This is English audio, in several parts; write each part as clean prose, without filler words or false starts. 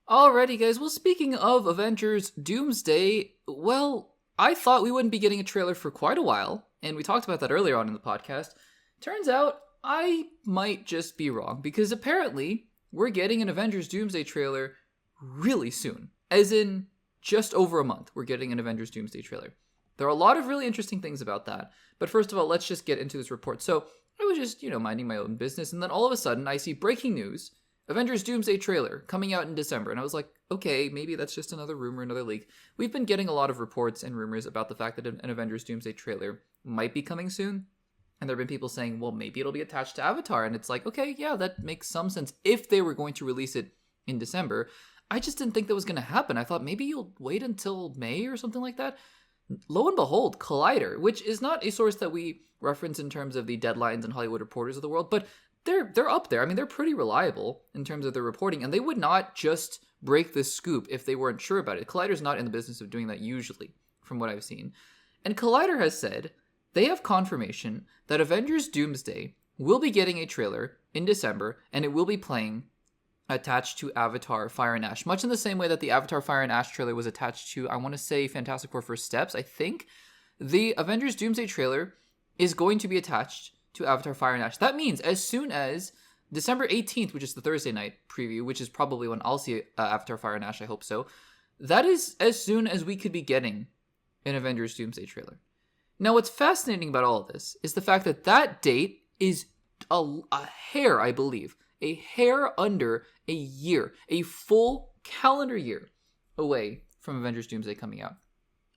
Alrighty, guys. Well, speaking of Avengers Doomsday, well, I thought we wouldn't be getting a trailer for quite a while, and we talked about that earlier on in the podcast. Turns out I might just be wrong, because apparently we're getting an Avengers Doomsday trailer really soon. As in, just over a month, we're getting an Avengers Doomsday trailer. There are a lot of really interesting things about that, but first of all, let's just get into this report. So, I was just, minding my own business, and then all of a sudden, I see breaking news. Avengers Doomsday trailer coming out in December. And I was like, okay, maybe that's just another rumor, another leak. We've been getting a lot of reports and rumors about the fact that an Avengers Doomsday trailer might be coming soon. And there have been people saying, well, maybe it'll be attached to Avatar. And it's like, okay, yeah, that makes some sense if they were going to release it in December. I just didn't think that was going to happen. I thought maybe you'll wait until May or something like that. Lo and behold, Collider, which is not a source that we reference in terms of the deadlines and Hollywood Reporters of the world, but they're up there. I mean, they're pretty reliable in terms of their reporting, and they would not just break this scoop if they weren't sure about it. Collider's not in the business of doing that usually, from what I've seen. And Collider has said they have confirmation that Avengers Doomsday will be getting a trailer in December, and it will be playing attached to Avatar Fire and Ash, much in the same way that the Avatar Fire and Ash trailer was attached to, I want to say, Fantastic Four First Steps, I think. The Avengers Doomsday trailer is going to be attached to Avatar Fire and Ash. That means as soon as December 18th, which is the Thursday night preview, which is probably when I'll see Avatar Fire and Ash, I hope so, that is as soon as we could be getting an Avengers Doomsday trailer. Now, what's fascinating about all of this is the fact that that date is a hair, I believe, a hair under a year, a full calendar year away from Avengers Doomsday coming out.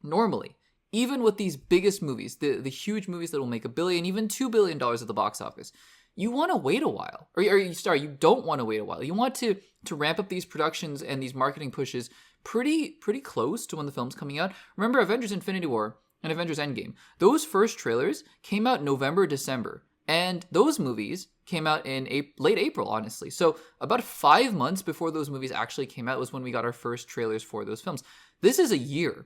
Normally, even with these biggest movies, the huge movies that will make $1 billion, even $2 billion at the box office, you want to wait a while. You don't want to wait a while. You want to ramp up these productions and these marketing pushes pretty close to when the film's coming out. Remember Avengers Infinity War and Avengers Endgame. Those first trailers came out November, December. And those movies came out in late April, honestly. So about 5 months before those movies actually came out was when we got our first trailers for those films. This is a year.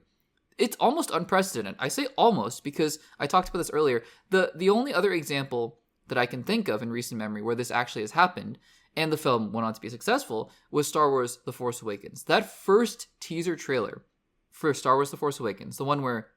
It's almost unprecedented. I say almost because I talked about this earlier. The only other example that I can think of in recent memory where this actually has happened, and the film went on to be successful, was Star Wars The Force Awakens. That first teaser trailer for Star Wars The Force Awakens, the one where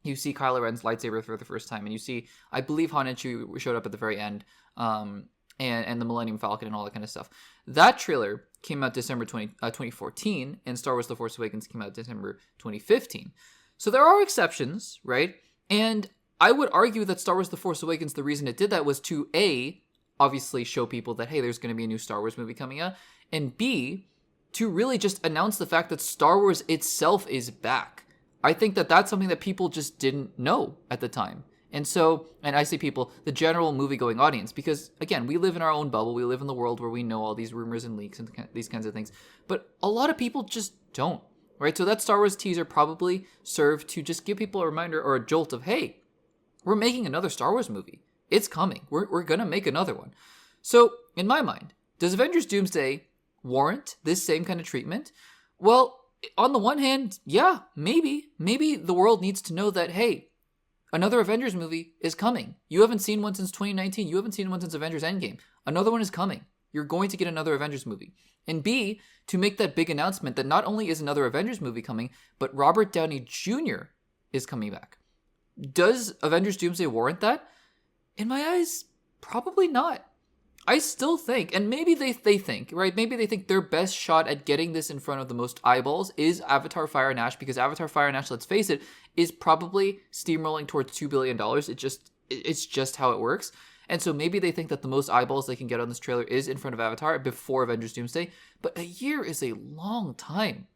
you see Kylo Ren's lightsaber for the first time, and you see, I believe Han and Chewie showed up at the very end, and the Millennium Falcon and all that kind of stuff. That trailer came out December 2014, and Star Wars The Force Awakens came out December 2015. So there are exceptions, right? And I would argue that Star Wars The Force Awakens, the reason it did that was to A, obviously show people that, hey, there's going to be a new Star Wars movie coming out, and B, to really just announce the fact that Star Wars itself is back. I think that that's something that people just didn't know at the time. And so, and I say people, the general movie-going audience, because, again, we live in our own bubble. We live in the world where we know all these rumors and leaks and these kinds of things. But a lot of people just don't, right? So that Star Wars teaser probably served to just give people a reminder or a jolt of, hey, we're making another Star Wars movie. It's coming. We're going to make another one. So, in my mind, does Avengers Doomsday warrant this same kind of treatment? Well, on the one hand, yeah, maybe. Maybe the world needs to know that, hey, another Avengers movie is coming. You haven't seen one since 2019. You haven't seen one since Avengers Endgame. Another one is coming. You're going to get another Avengers movie. And B, to make that big announcement that not only is another Avengers movie coming, but Robert Downey Jr. is coming back. Does Avengers Doomsday warrant that? In my eyes, probably not. I still think, and maybe they think, right? Maybe they think their best shot at getting this in front of the most eyeballs is Avatar Fire and Ash, because Avatar Fire and Ash, let's face it, is probably steamrolling towards $2 billion. It's just how it works. And so maybe they think that the most eyeballs they can get on this trailer is in front of Avatar before Avengers Doomsday. But a year is a long time.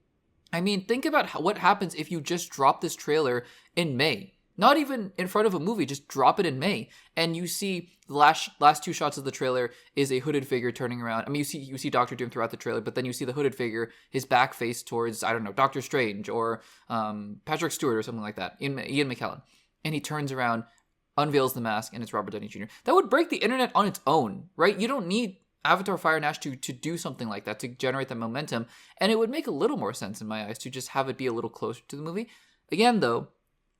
I mean, think about what happens if you just drop this trailer in May. Not even in front of a movie, just drop it in May. And you see the last two shots of the trailer is a hooded figure turning around. I mean, you see Doctor Doom throughout the trailer, but then you see the hooded figure, his back face towards, I don't know, Doctor Strange or Patrick Stewart or something like that, Ian McKellen. And he turns around, unveils the mask, and it's Robert Downey Jr. That would break the internet on its own, right? You don't need Avatar Fire and Ash to do something like that, to generate that momentum. And it would make a little more sense in my eyes to just have it be a little closer to the movie. Again, though,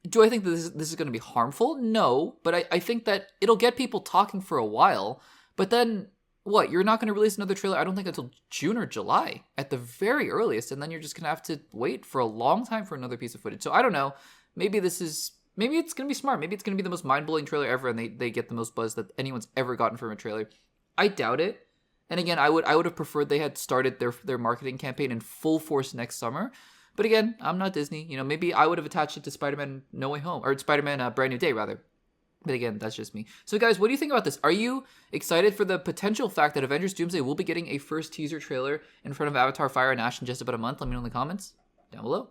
do I think that this is going to be harmful? No, but I think that it'll get people talking for a while. But then what, you're not going to release another trailer, I don't think, until June or July at the very earliest, and then you're just going to have to wait for a long time for another piece of footage. So I don't know. Maybe it's going to be smart. Maybe it's going to be the most mind-blowing trailer ever, and they get the most buzz that anyone's ever gotten from a trailer. I doubt it. And again, I would have preferred they had started their marketing campaign in full force next summer. But again, I'm not Disney. You know, maybe I would have attached it to Spider-Man No Way Home, or Spider-Man Brand New Day, rather. But again, that's just me. So guys, what do you think about this? Are you excited for the potential fact that Avengers Doomsday will be getting a first teaser trailer in front of Avatar Fire and Ash in just about a month? Let me know in the comments down below.